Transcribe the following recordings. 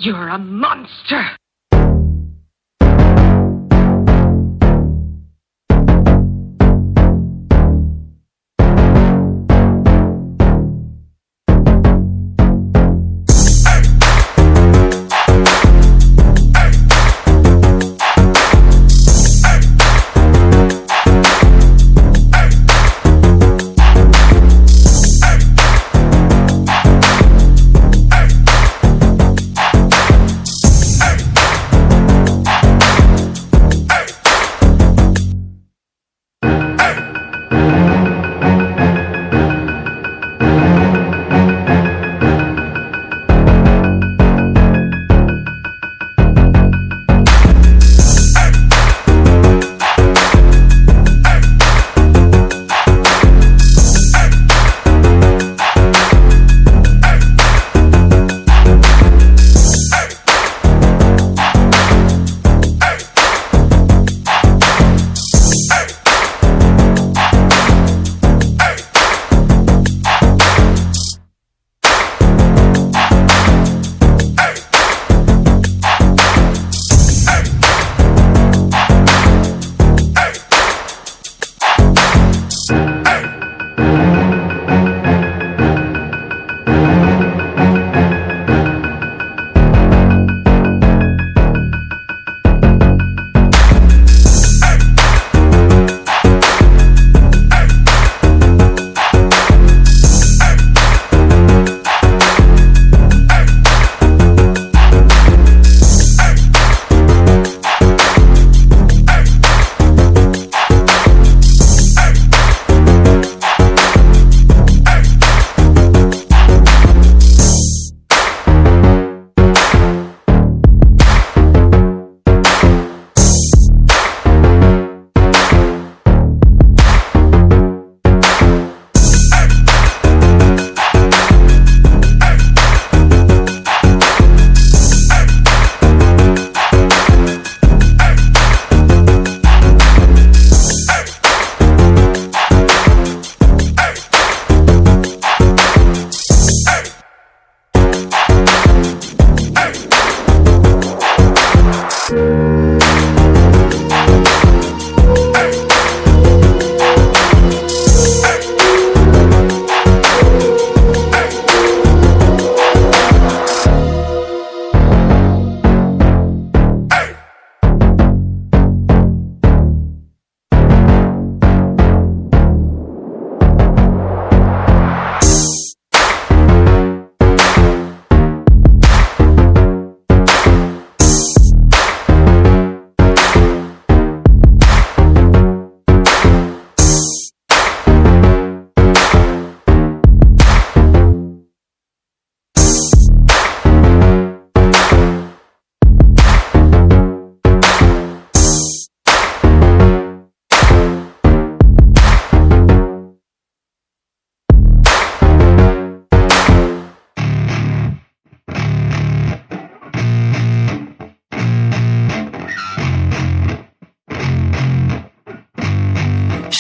You're a monster!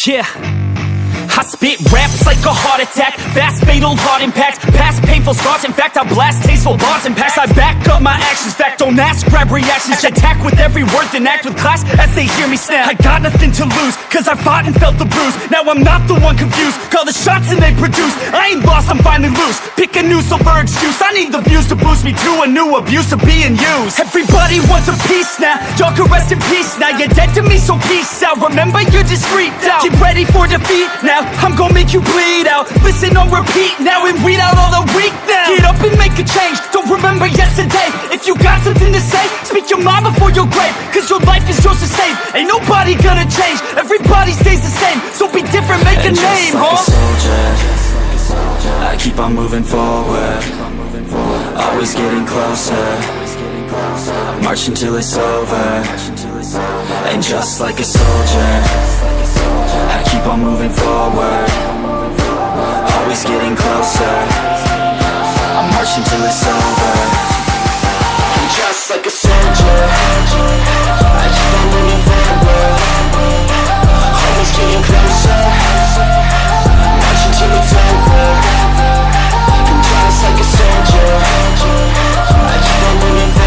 Yeah, I spit raps like a heart attack, fast fatal heart impact, past painful scars. In fact, I blast tasteful bars and packs. I back up my actions, fact don't ask, grab reactions. Attack with every word, then act with class as they hear me snap. I got nothing to lose, cause I fought and felt the bruise. Now I'm not the one confused, call the shots and they produce. I ain't lost, I'm finally loose, pick a new silver excuse. I need the views to boost me to a new abuse of being used. Everybody wants a piece now, y'all can rest in peace now. You're dead to me, so peace out, remember you're discreet out. Get ready for defeat now, I'm gonna make you bleed out. Listen on repeat now and weed out all the weak now. Get up and make a change, don't remember yesterday. If you got something to say, speak your mind before your grave, cause your life is yours to save. Ain't nobody gonna change, everybody stays the same. So be different, make a name, like a soldier, I keep on moving forward, always getting closer. I march until it's over. And just like a soldier, I keep on moving forward, always getting closer. I march until it's over. And just like a soldier, I keep on moving forward, always getting closer. March until it's over. And just like a soldier, I keep on moving forward,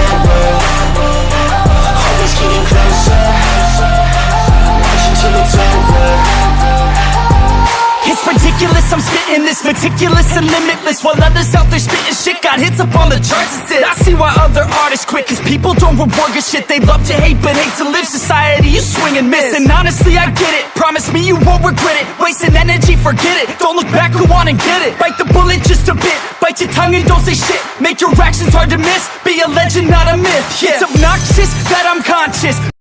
effortless, meticulous and limitless, while others out there spitting shit got hits up on the charts and shit. I see why other artists quit, cause people don't reward good shit. They love to hate but hate to live. Society, you swing and miss. And honestly, I get it. Promise me you won't regret it. Wasting energy, forget it. Don't look back, go on and get it. Bite the bullet just a bit. Bite your tongue and don't say shit. Make your actions hard to miss. Be a legend, not a myth. Yeah. It's obnoxious that I'm conscious.